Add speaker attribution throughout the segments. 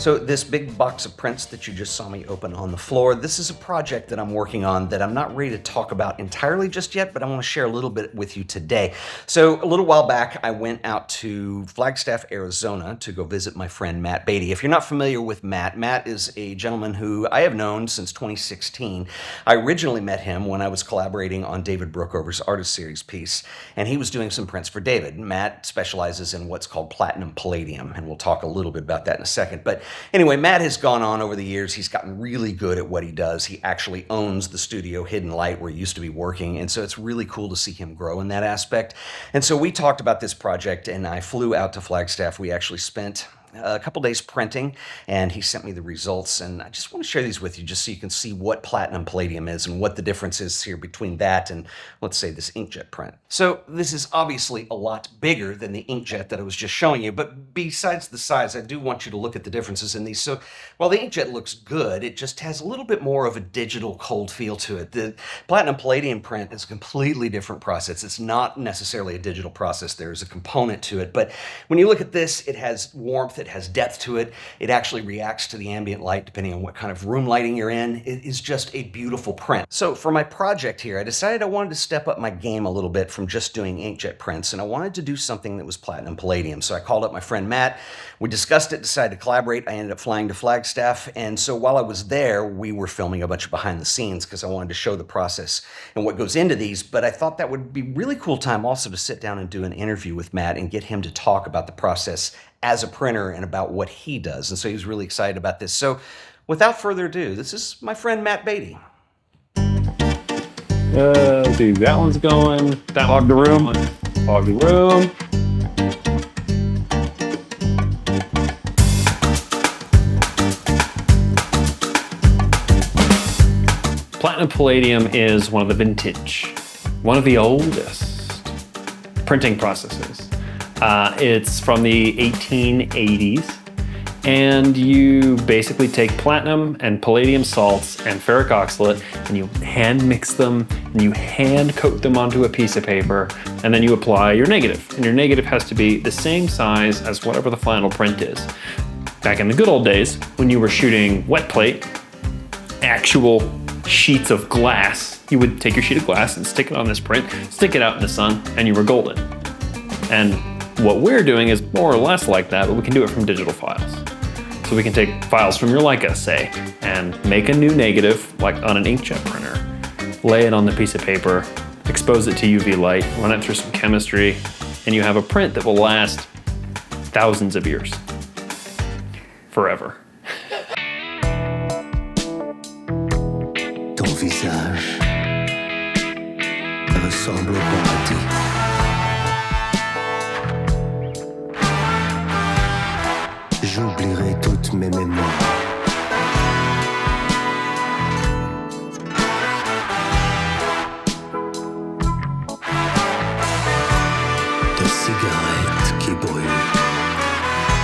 Speaker 1: So this big box of prints that you just saw me open on the floor, this is a project that I'm working on that I'm not ready to talk about entirely just yet, but I want to share a little bit with you today. So a little while back, I went out to Flagstaff, Arizona to go visit my friend Matt Beatty. If you're not familiar with Matt, Matt is a gentleman who I have known since 2016. I originally met him when I was collaborating on David Brookover's Artist Series piece, and he was doing some prints for David. Matt specializes in what's called platinum palladium, and we'll talk a little bit about that in a second. But anyway, Matt has gone on over the years. He's gotten really good at what he does. He actually owns the studio Hidden Light where he used to be working, and so it's really cool to see him grow in that aspect. And so we talked about this project, and I flew out to Flagstaff. We actually spent a couple days printing, and he sent me the results, and I just want to share these with you just so you can see what platinum palladium is and what the difference is here between that and, let's say, this inkjet print. So this is obviously a lot bigger than the inkjet that I was just showing you, but besides the size, I do want you to look at the differences in these. So while the inkjet looks good, it just has a little bit more of a digital cold feel to it. The platinum palladium print is a completely different process. It's not necessarily a digital process. There's a component to it, but when you look at this, it has warmth, it has depth to it. It actually reacts to the ambient light depending on what kind of room lighting you're in. It is just a beautiful print. So for my project here, I decided I wanted to step up my game a little bit from just doing inkjet prints, and I wanted to do something that was platinum palladium. So I called up my friend Matt. We discussed it, decided to collaborate. I ended up flying to Flagstaff, and so while I was there, we were filming a bunch of behind the scenes because I wanted to show the process and what goes into these, but I thought that would be really cool time also to sit down and do an interview with Matt and get him to talk about the process as a printer and about what he does. And so he was really excited about this. So without further ado, this is my friend Matt Beatty.
Speaker 2: Let's see, that one's going. That fog the room. Fog the room. Platinum palladium is one of the vintage, one of the oldest printing processes. It's from the 1880s, and you basically take platinum and palladium salts and ferric oxalate, and you hand mix them, and you hand coat them onto a piece of paper, and then you apply your negative. And your negative has to be the same size as whatever the final print is. Back in the good old days, when you were shooting wet plate, actual sheets of glass, you would take your sheet of glass and stick it on this print, stick it out in the sun, and you were golden. And what we're doing is more or less like that, but we can do it from digital files. So we can take files from your Leica, say, and make a new negative, like on an inkjet printer, lay it on the piece of paper, expose it to UV light, run it through some chemistry, and you have a print that will last thousands of years. Forever.
Speaker 3: Ton visage ressemble au paradis. J'oublierai toutes mes mémoires. De cigarettes qui brûlent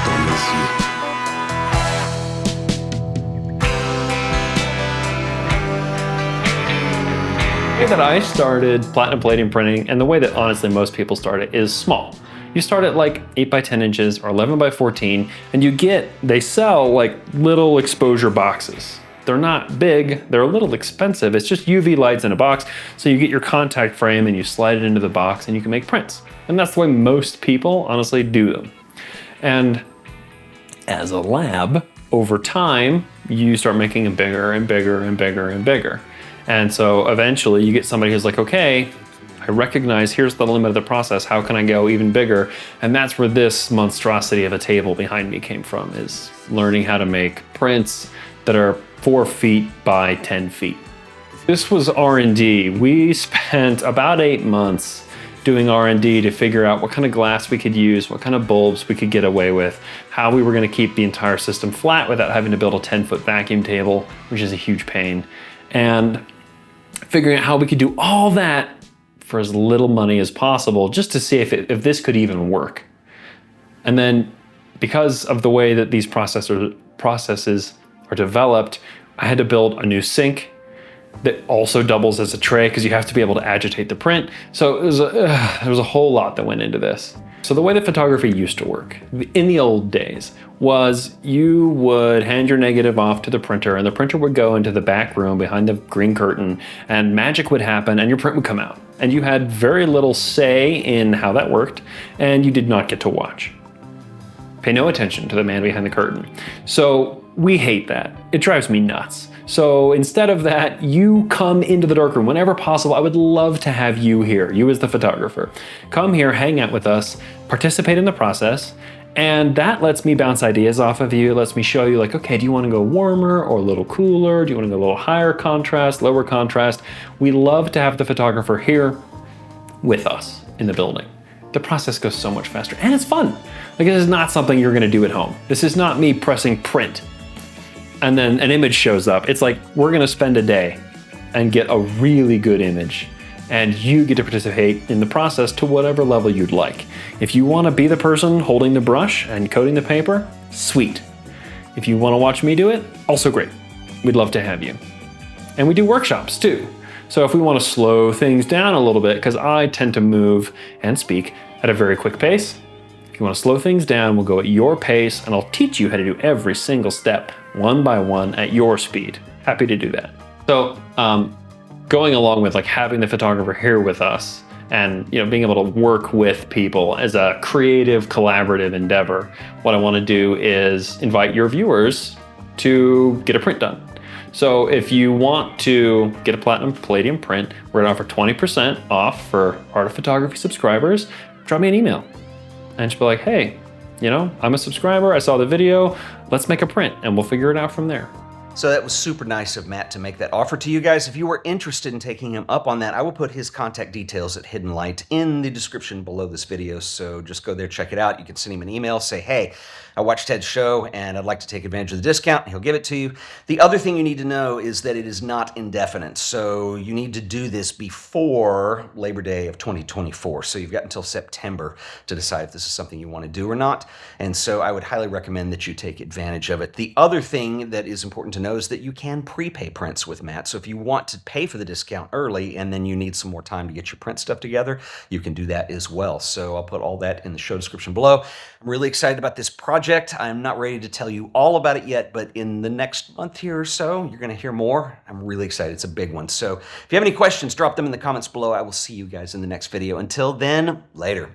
Speaker 3: dans mes yeux.
Speaker 2: The way that I started platinum palladium printing, and the way that honestly most people start it, is small. You start at like 8 by 10 inches or 11 by 14, and they sell like little exposure boxes. They're not big, they're a little expensive. It's just UV lights in a box, so you get your contact frame and you slide it into the box and you can make prints. And that's the way most people honestly do them. And as a lab, over time, you start making them bigger and bigger and bigger and bigger. And so eventually you get somebody who's like, okay, I recognize here's the limit of the process, how can I go even bigger? And that's where this monstrosity of a table behind me came from, is learning how to make prints that are 4 feet by 10 feet. This was R&D. We spent about 8 months doing R&D to figure out what kind of glass we could use, what kind of bulbs we could get away with, how we were gonna keep the entire system flat without having to build a 10-foot vacuum table, which is a huge pain. And figuring out how we could do all that for as little money as possible, just to see if this could even work. And then, because of the way that these processes are developed, I had to build a new sink that also doubles as a tray because you have to be able to agitate the print. So there was a whole lot that went into this. So the way that photography used to work in the old days was you would hand your negative off to the printer and the printer would go into the back room behind the green curtain and magic would happen and your print would come out. And you had very little say in how that worked and you did not get to watch. Pay no attention to the man behind the curtain. So we hate that. It drives me nuts. So instead of that, you come into the darkroom whenever possible. I would love to have you here, you as the photographer. Come here, hang out with us, participate in the process, and that lets me bounce ideas off of you. It lets me show you like, okay, do you want to go warmer or a little cooler? Do you want to go a little higher contrast, lower contrast? We love to have the photographer here with us in the building. The process goes so much faster and it's fun. Like, this is not something you're gonna do at home. This is not me pressing print and then an image shows up. It's like, we're gonna spend a day and get a really good image and you get to participate in the process to whatever level you'd like. If you wanna be the person holding the brush and coating the paper, sweet. If you wanna watch me do it, also great. We'd love to have you. And we do workshops too. So if we wanna slow things down a little bit, because I tend to move and speak at a very quick pace, if you wanna slow things down, we'll go at your pace and I'll teach you how to do every single step one by one at your speed. Happy to do that. So going along with like having the photographer here with us and being able to work with people as a creative, collaborative endeavor, what I wanna do is invite your viewers to get a print done. So if you want to get a Platinum Palladium print, we're gonna offer 20% off for Art of Photography subscribers. Drop me an email and just be like, hey, I'm a subscriber, I saw the video, let's make a print and we'll figure it out from there.
Speaker 1: So that was super nice of Matt to make that offer to you guys. If you were interested in taking him up on that, I will put his contact details at Hidden Light in the description below this video. So just go there, check it out. You can send him an email, say, hey, I watched Ted's show and I'd like to take advantage of the discount. He'll give it to you. The other thing you need to know is that it is not indefinite. So you need to do this before Labor Day of 2024. So you've got until September to decide if this is something you want to do or not. And so I would highly recommend that you take advantage of it. The other thing that is important to know is that you can prepay prints with Matt. So if you want to pay for the discount early and then you need some more time to get your print stuff together, you can do that as well. So I'll put all that in the show description below. I'm really excited about this project. I'm not ready to tell you all about it yet, but in the next month here or so, you're going to hear more. I'm really excited. It's a big one. So if you have any questions, drop them in the comments below. I will see you guys in the next video. Until then, later.